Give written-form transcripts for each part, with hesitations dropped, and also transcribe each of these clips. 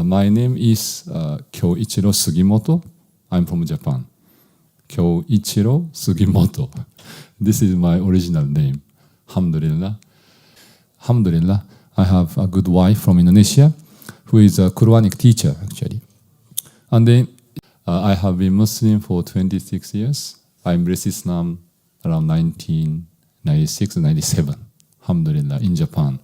My name is Kyoichiro Sugimoto. I'm from Japan. Kyoichiro Sugimoto. This is my original name. Alhamdulillah. Alhamdulillah. I have a good wife from Indonesia who is a Quranic teacher, actually. And then I have been Muslim for 26 years. I embraced Islam around 1996, 97. Alhamdulillah, in Japan.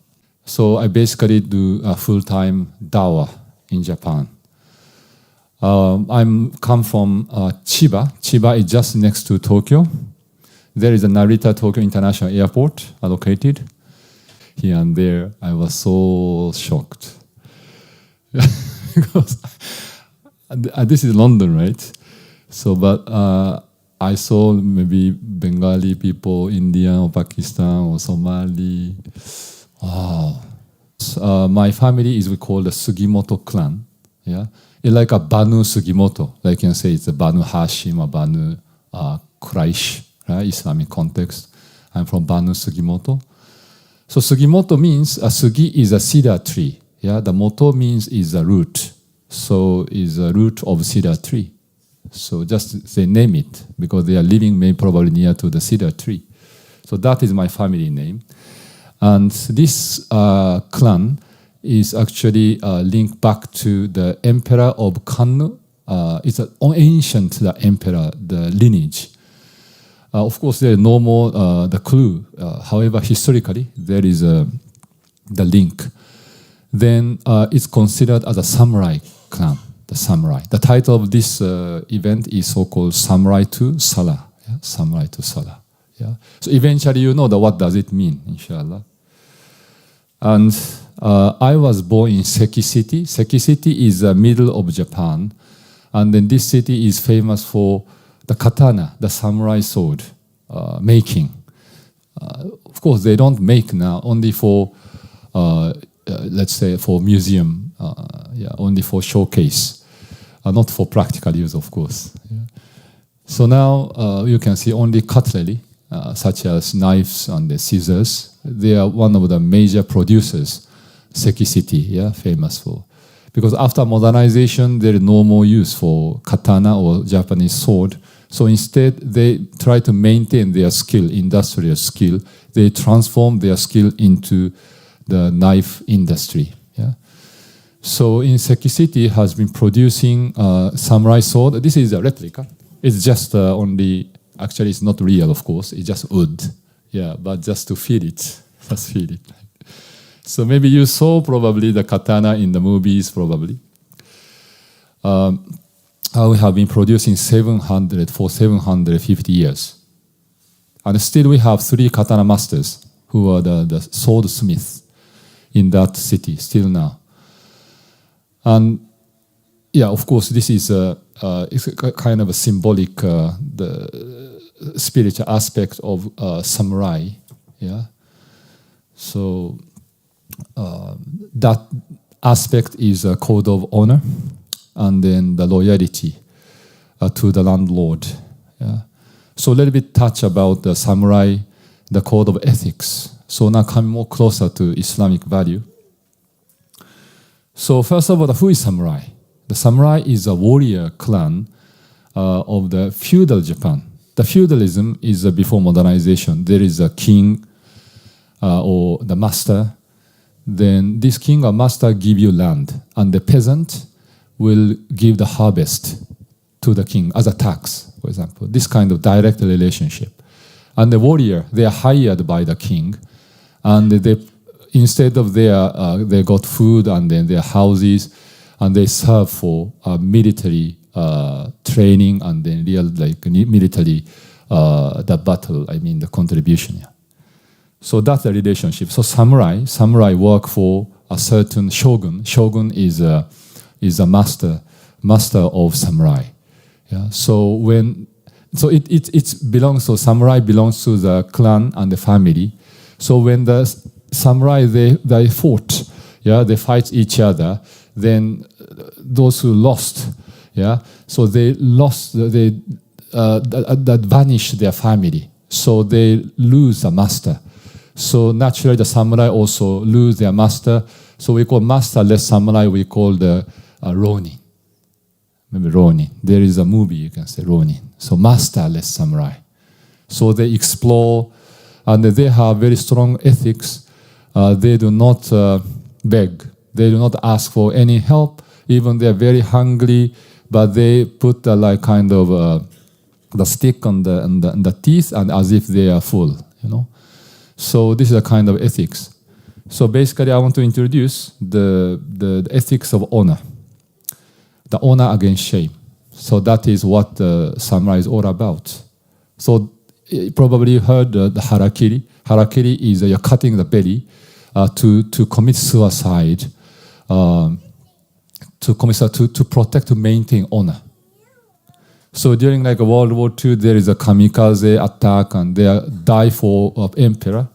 So I basically do a full-time dawah in Japan. I come from Chiba. Chiba is just next to Tokyo. There is a Narita Tokyo International Airport located. Here and there, I was so shocked. Because this is London, right? So, but I saw maybe Bengali people, Indian or Pakistan or Somali. Wow. My family is we call the Sugimoto clan. Yeah, it's like a Banu Sugimoto. Like you can say it's a Banu Hashim or Banu Quraish, right? Islamic context. I'm from Banu Sugimoto. So Sugimoto means Sugi is a cedar tree. Yeah, the moto means is a root. So is a root of cedar tree. So just they name it because they are living maybe probably near to the cedar tree. So that is my family name. And this clan is actually linked back to the emperor of Kannu. It's an ancient emperor, the lineage. Of course, there is no more the clue. However, historically, there is the link. Then it's considered as a samurai clan, the samurai. The title of this event is so-called Samurai to Salah. Yeah? Samurai to Salah. Yeah? So eventually you know what does it mean, inshallah. And I was born in Seki City. Seki City is the middle of Japan. And then this city is famous for the katana, the samurai sword making. Of course, they don't make now, only for, let's say, for museum, only for showcase, not for practical use, of course. Yeah. So now you can see only cutlery, such as knives and the scissors. They are one of the major producers, Seki City, famous for. Because after modernization, there is no more use for katana or Japanese sword. So instead, they try to maintain their skill, industrial skill. They transform their skill into the knife industry. Yeah. So in Seki City has been producing samurai sword. This is a replica. It's just only, actually it's not real, of course. It's just wood. Yeah, but just to feel it. Just feel it. So maybe you saw probably the katana in the movies, probably. We have been producing 700 for 750 years. And still we have 3 katana masters who are the swordsmiths in that city, still now. And yeah, of course, this is it's a kind of a symbolic, the spiritual aspect of samurai. Yeah. So that aspect is a code of honor, and then the loyalty to the landlord. Yeah. So a little bit touch about the samurai, the code of ethics. So now coming more closer to Islamic value. So first of all, who is samurai? The samurai is a warrior clan of the feudal Japan. The feudalism is before modernization. There is a king or the master. Then this king or master give you land, and the peasant will give the harvest to the king as a tax, for example. This kind of direct relationship. And the warrior, they are hired by the king, and they instead of they got food and then their houses, and they serve for military training and then real military the battle. I mean the contribution. Yeah. So that's the relationship. So samurai work for a certain shogun. Shogun is a master of samurai. Yeah. So it belongs. So samurai belongs to the clan and the family. So when the samurai they fought, they fight each other. Then those who lost, so they lost. That vanished their family. So they lose a master. So naturally, the samurai also lose their master. So we call masterless samurai. We call the Ronin. Maybe Ronin. There is a movie, you can say Ronin. So masterless samurai. So they explore, and they have very strong ethics. They do not beg. They do not ask for any help. Even they are very hungry, but they put the stick on the teeth, and as if they are full. So this is a kind of ethics. So basically, I want to introduce the ethics of honor. The honor against shame. So that is what the samurai is all about. So you probably heard the harakiri. Harakiri is you're cutting the belly to commit suicide, to protect, to maintain honor. So during World War II, there is a kamikaze attack, and they die for emperor.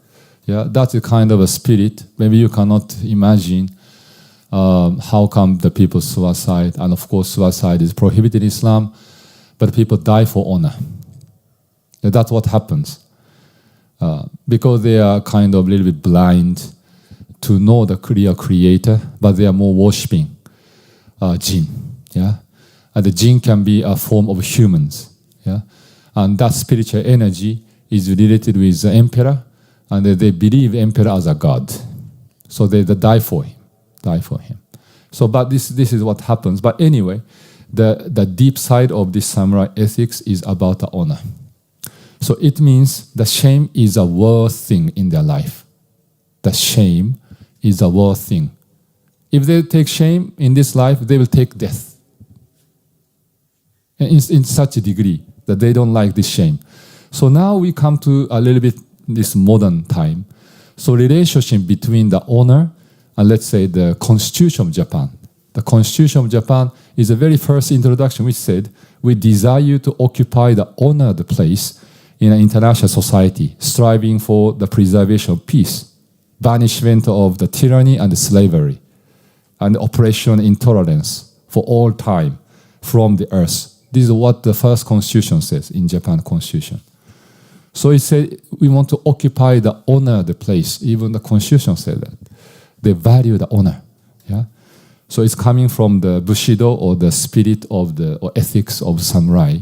Yeah, that's a kind of a spirit. Maybe you cannot imagine. How come the people suicide? And of course, suicide is prohibited in Islam, but people die for honor. That's what happens. Because they are kind of a little bit blind to know the clear creator, but they are more worshipping jinn. Yeah? And the jinn can be a form of humans. Yeah? And that spiritual energy is related with the emperor, and they believe emperor as a god. So they die for him. So, but this is what happens. But anyway, the deep side of this samurai ethics is about the honor. So it means the shame is a worst thing in their life. The shame is a worst thing. If they take shame in this life, they will take death. In such a degree that they don't like this shame. So now we come to a little bit this modern time. So relationship between the honor and let's say the Constitution of Japan. The Constitution of Japan is the very first introduction which said, we desire you to occupy the honored place in an international society, striving for the preservation of peace, banishment of the tyranny and the slavery, and the oppression and intolerance for all time from the earth. This is what the first constitution says in Japan Constitution. So it said, we want to occupy the honored place. Even the constitution said that. They value the honor. Yeah? So it's coming from the Bushido, or the spirit of or ethics of samurai.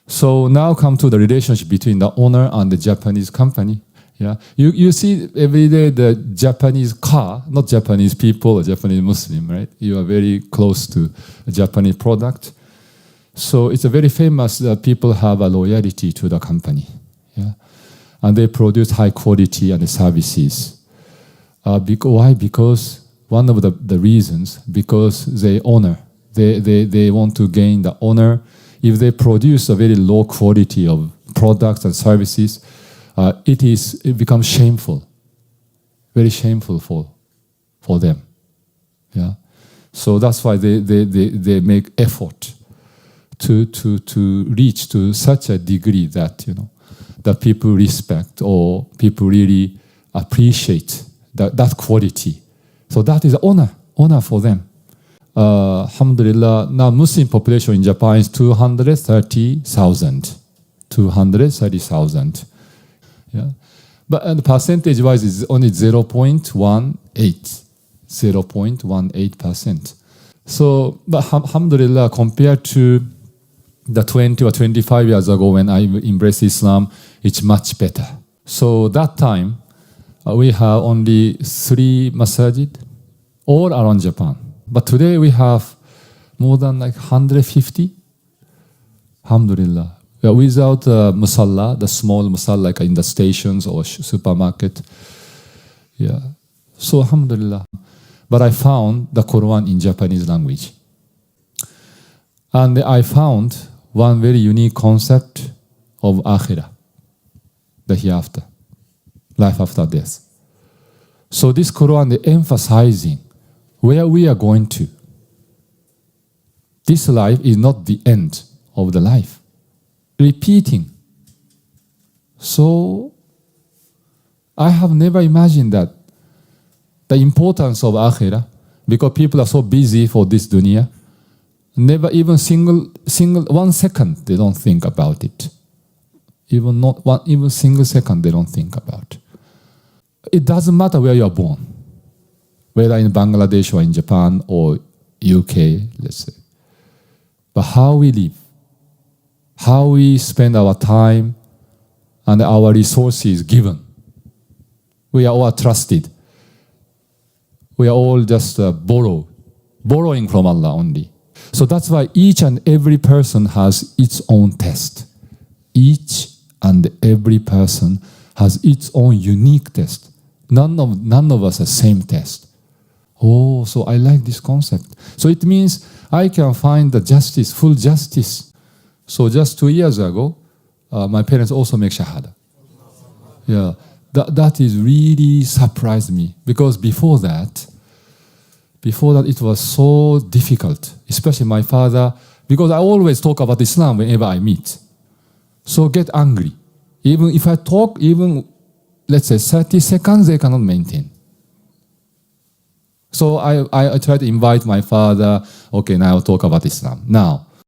So now come to the relationship between the owner and the Japanese company. Yeah, you see every day the Japanese car, not Japanese people or Japanese Muslim, right? You are very close to a Japanese product. So it's a very famous that people have a loyalty to the company. Yeah, and they produce high quality and services. Why? Because one of the reasons, because they honor. They want to gain the honor. If they produce a very low quality of products and services, it becomes shameful, very shameful for them. Yeah, so that's why they make effort to reach to such a degree that that people respect or people really appreciate that quality. So that is honor for them. Alhamdulillah, now Muslim population in Japan is 230,000. 230,000. Yeah. But percentage-wise, it's only 0.18. 0.18%. So, but alhamdulillah, compared to the 20 or 25 years ago when I embraced Islam, it's much better. So that time, we have only 3 masajid all around Japan. But today we have more than 150. Alhamdulillah. Without musalla, the small musalla like in the stations or supermarket. Yeah. So alhamdulillah. But I found the Quran in Japanese language. And I found one very unique concept of akhirah, the hereafter, life after death. So this Quran is emphasizing where we are going to. This life is not the end of the life. Repeating. So I have never imagined that the importance of akhirah, because people are so busy for this dunya, never even single 1 second they don't think about it. Even single second they don't think about. It doesn't matter where you are born. whether in Bangladesh or in Japan or UK, let's say. But how we live, how we spend our time and our resources given. We are all trusted. We are all just borrowing from Allah only. So that's why each and every person has its own test. Each and every person has its own unique test. None of us has same test. Oh, so I like this concept. So it means I can find the justice, full justice. So just 2 years ago, my parents also make shahada. Yeah, that is really surprised me, because before that it was so difficult, especially my father, because I always talk about Islam whenever I meet. So get angry. Even if I talk, let's say 30 seconds, they cannot maintain. So I try to invite my father, okay, now I'll talk about Islam. Now,